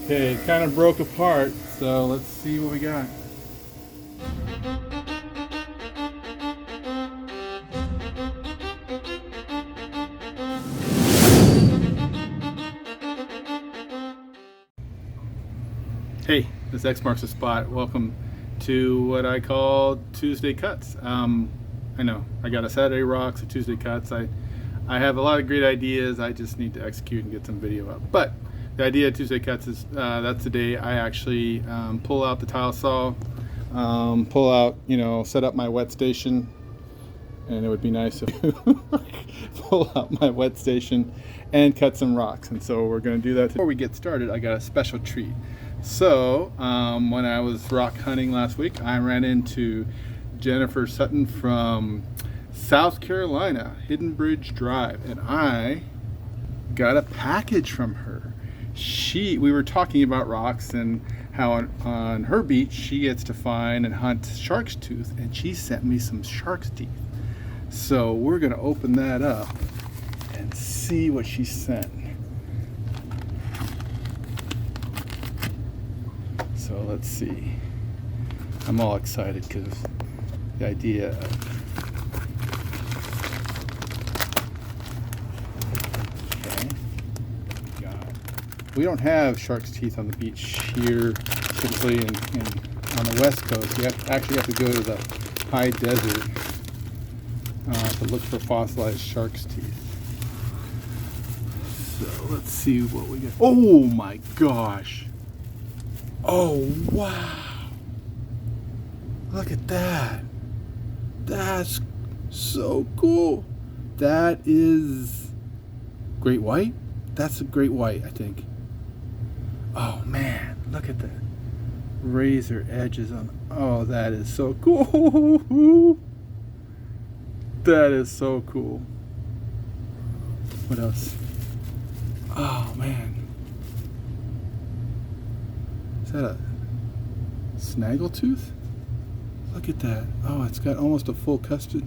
Okay, it kind of broke apart, so let's see what we got. Hey, this X marks the spot. Welcome to what I call Tuesday Cuts. I know I got a Saturday Rocks, a Tuesday Cuts. I have a lot of great ideas. I just need to execute and get some video up. But the idea of Tuesday Cuts is that's the day I actually pull out the tile saw, pull out, set up my wet station. And it would be nice if pull out my wet station and cut some rocks. And so we're going to do that. Before we get started, I got a special treat. So when I was rock hunting last week, I ran into Jennifer Sutton from South Carolina, Hidden Bridge Drive, and I got a package from her. We were talking about rocks and how on her beach she gets to find and hunt shark's tooth, and she sent me some shark's teeth. So we're gonna open that up and see what she sent. So let's see. I'm all excited because the idea of we don't have shark's teeth on the beach here, typically on the west coast. You actually have to go to the high desert to look for fossilized shark's teeth. So let's see what we get. Oh my gosh! Oh wow! Look at that! That's so cool. That is great white. That's a great white, I think. Oh man, look at the razor edges on. Oh, that is so cool. That is so cool. What else? Oh man, is that a snaggletooth? Look at that. Oh, it's got almost a full custard.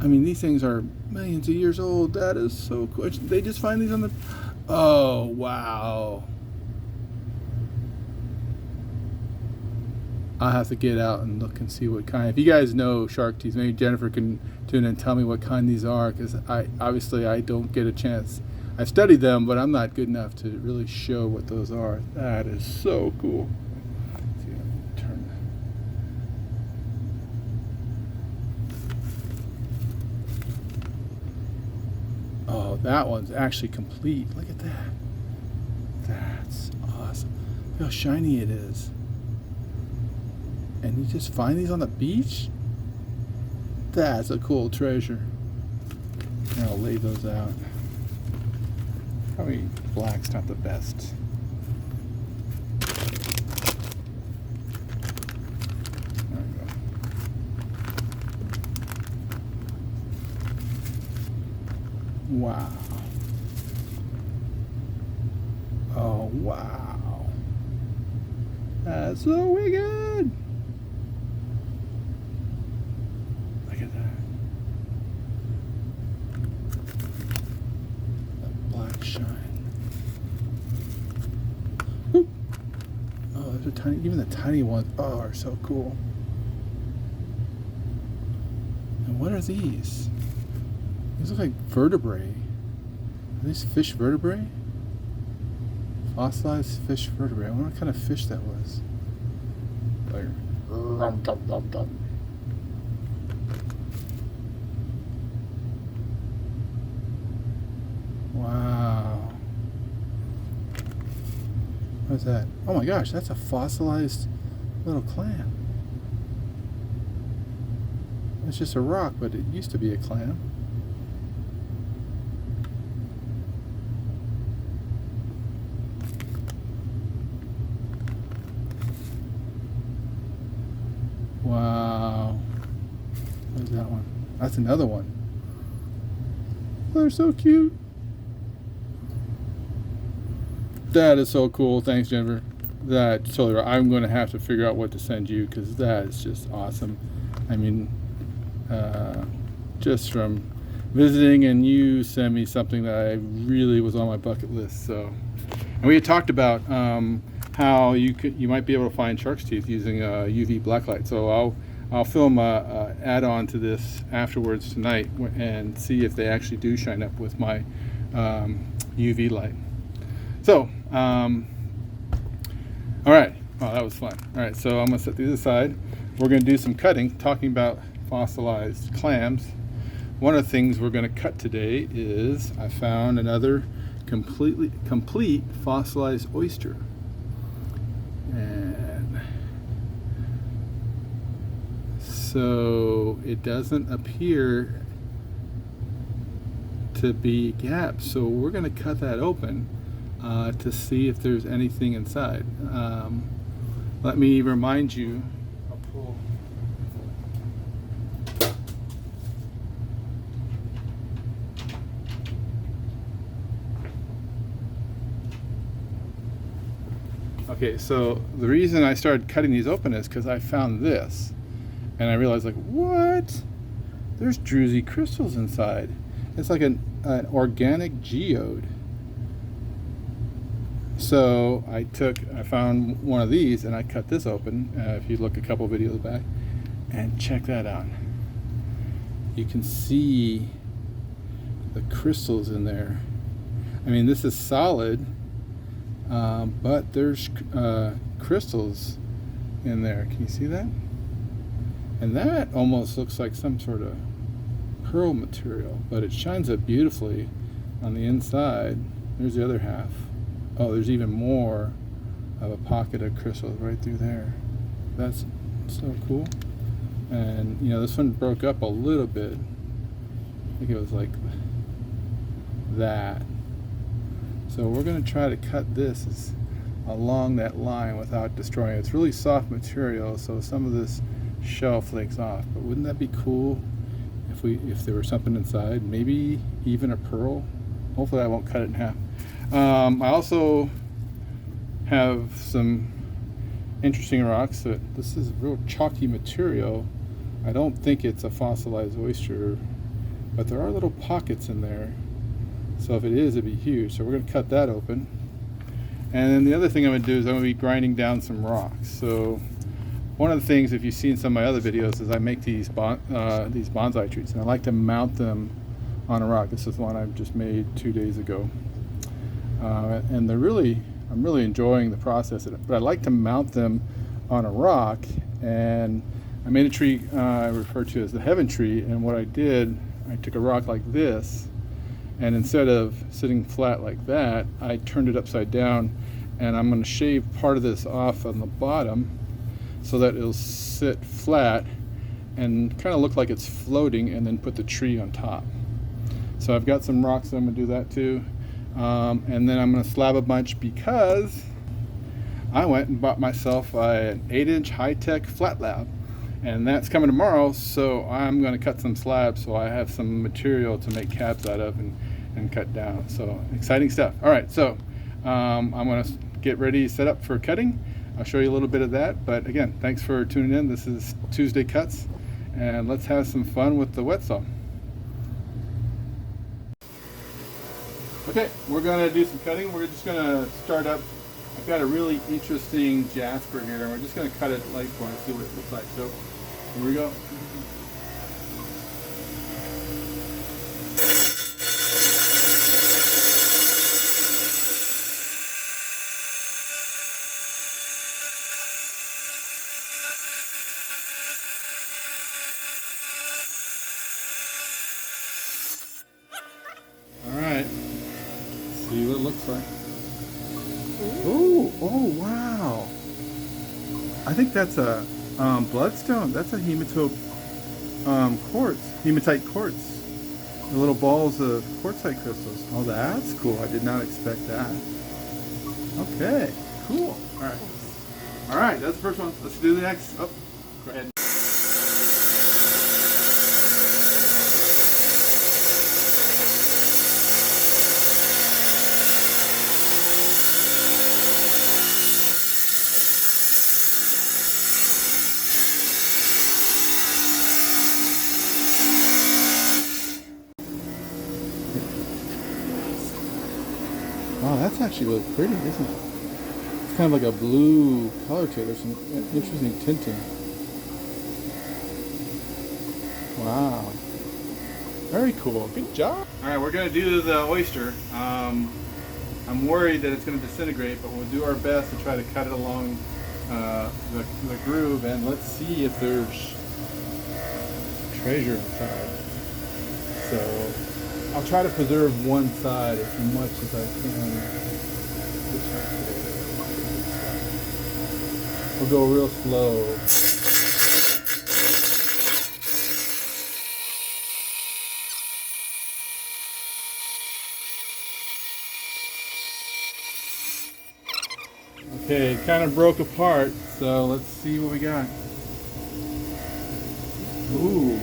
I mean, these things are millions of years old. That is so cool. They just find these on the... Oh, wow. I'll have to get out and look and see what kind. If you guys know shark teeth, maybe Jennifer can tune in and tell me what kind these are, because I don't get a chance. I've studied them, but I'm not good enough to really show what those are. That is so cool. Let's see, turn that. Oh, that one's actually complete. Look at that. That's awesome. Look how shiny it is. And you just find these on the beach? That's a cool treasure. And I'll lay those out. Probably black's not the best. There we go. Wow. Oh, wow. That's so wicked. Look at that. That black shine. Woo. Oh, those are tiny. Even the tiny ones, are so cool. And what are these? These look like vertebrae. Are these fish vertebrae? Fossilized fish vertebrae. I wonder what kind of fish that was. Like, wow. What's that? Oh my gosh, that's a fossilized little clam. It's just a rock, but it used to be a clam. Wow. Where's that one? That's another one. They're so cute. That is so cool. Thanks, Jennifer. That's totally right. I'm going to have to figure out what to send you because that is just awesome. I mean, just from visiting, and you sent me something that I really was on my bucket list. So, and we had talked about how you might be able to find shark's teeth using UV blacklight. So I'll film a add-on to this afterwards tonight and see if they actually do shine up with my UV light. So, all right. Oh, that was fun. All right, so I'm gonna set these aside. We're gonna do some cutting, talking about fossilized clams. One of the things we're gonna cut today is I found another complete fossilized oyster. And so it doesn't appear to be gapped. So we're gonna cut that open to see if there's anything inside. Let me remind you, I'll pull. Okay, so the reason I started cutting these open is because I found this, and I realized, like, what? There's druzy crystals inside. It's like an organic geode. So I found one of these and I cut this open. If you look a couple videos back, and check that out. You can see the crystals in there. I mean, this is solid, but there's crystals in there. Can you see that? And that almost looks like some sort of pearl material, but it shines up beautifully on the inside. There's the other half. Oh, there's even more of a pocket of crystals right through there. That's so cool. And you know, this one broke up a little bit. I think it was like that. So we're going to try to cut this along that line without destroying it. It's really soft material, so some of this shell flakes off. But wouldn't that be cool if there were something inside? Maybe even a pearl. Hopefully I won't cut it in half. I also have some interesting rocks. This is real chalky material. I don't think it's a fossilized oyster, but there are little pockets in there. So if it is, it'd be huge. So we're going to cut that open. And then the other thing I'm going to do is I'm going to be grinding down some rocks. So one of the things, if you've seen some of my other videos, is I make these bonsai trees, and I like to mount them on a rock. This is one I've just made 2 days ago. And I'm really enjoying the process of it. But I like to mount them on a rock, and I made a tree I refer to as the heaven tree. And what I did, I took a rock like this, and instead of sitting flat like that, I turned it upside down, and I'm going to shave part of this off on the bottom so that it'll sit flat and kind of look like it's floating, and then put the tree on top. So I've got some rocks, so I'm going to do that too. And then I'm going to slab a bunch because I went and bought myself an 8-inch high-tech flat lab, and that's coming tomorrow. So I'm going to cut some slabs so I have some material to make cabs out of and cut down. So exciting stuff. All right, so I'm going to get ready, set up for cutting. I'll show you a little bit of that. But again, thanks for tuning in. This is Tuesday Cuts, and let's have some fun with the wet saw. Okay, we're going to do some cutting. We're just going to start up. I've got a really interesting jasper here, and we're just going to cut it lengthwise, see what it looks like. So here we go. All right. See what it looks like. Oh wow. I think that's a bloodstone. That's a hematite quartz. The little balls of quartzite crystals. Oh, that's cool. I did not expect that. Okay, cool. All right, that's the first one. Let's do the next. Oh, go ahead. Wow, that's actually really pretty, isn't it? It's kind of like a blue color to it. There's some interesting tinting. Wow. Very cool. Good job. All right, we're going to do the oyster. I'm worried that it's going to disintegrate, but we'll do our best to try to cut it along the groove, and let's see if there's treasure inside. So I'll try to preserve one side as much as I can. We'll go real slow. Okay, it kind of broke apart, so let's see what we got. Ooh.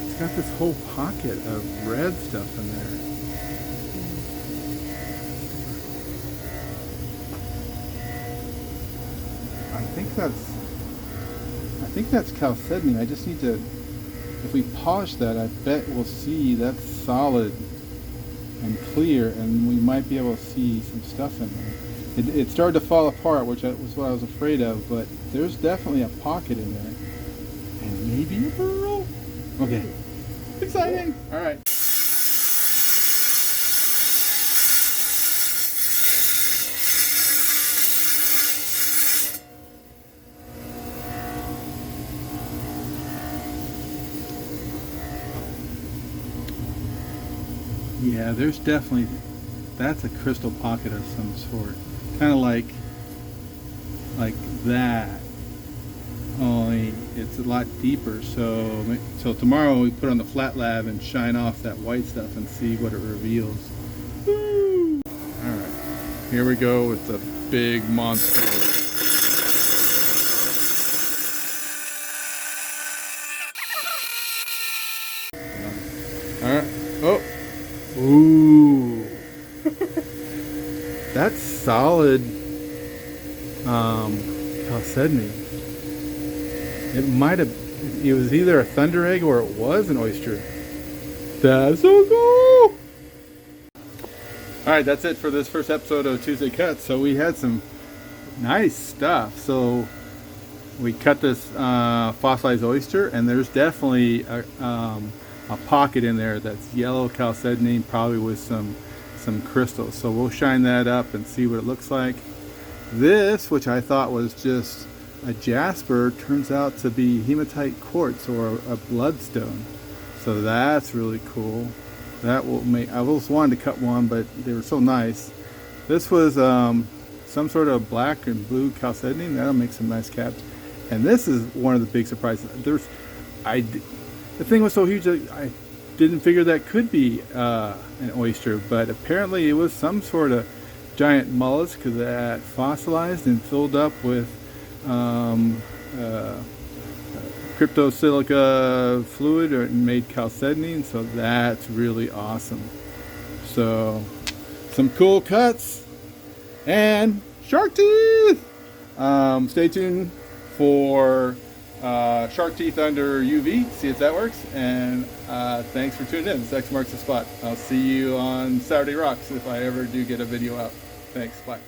It's got this whole pocket of red stuff in there. I think that's chalcedony. I just need to, if we polish that, I bet we'll see that's solid and clear, and we might be able to see some stuff in there. It started to fall apart, which was what I was afraid of, but there's definitely a pocket in there. And maybe a pearl? Okay. Exciting! Alright. Yeah, there's definitely, that's a crystal pocket of some sort. Kind of like that, only it's a lot deeper. So tomorrow we put on the flat lab and shine off that white stuff and see what it reveals. Woo! Alright, here we go with the big monster. Alright, oh! Ooh, that's solid chalcedony. It was either a thunder egg or it was an oyster. That's so cool! Alright, that's it for this first episode of Tuesday Cuts. So we had some nice stuff. So we cut this fossilized oyster, and there's definitely a pocket in there that's yellow chalcedony, probably with some crystals. So we'll shine that up and see what it looks like. This, which I thought was just a jasper, turns out to be hematite quartz, or a bloodstone. So that's really cool. That will make, I always wanted to cut one, but they were so nice. This was some sort of black and blue chalcedony. That'll make some nice caps. And this is one of the big surprises. The thing was so huge that I didn't figure that could be an oyster, but apparently it was some sort of giant mollusk that fossilized and filled up with cryptosilica fluid, or made chalcedony, and so that's really awesome. So some cool cuts and shark teeth. Stay tuned for shark teeth under UV, see if that works, and thanks for tuning in. This X marks the spot. I'll see you on Saturday Rocks if I ever do get a video out. Thanks, bye.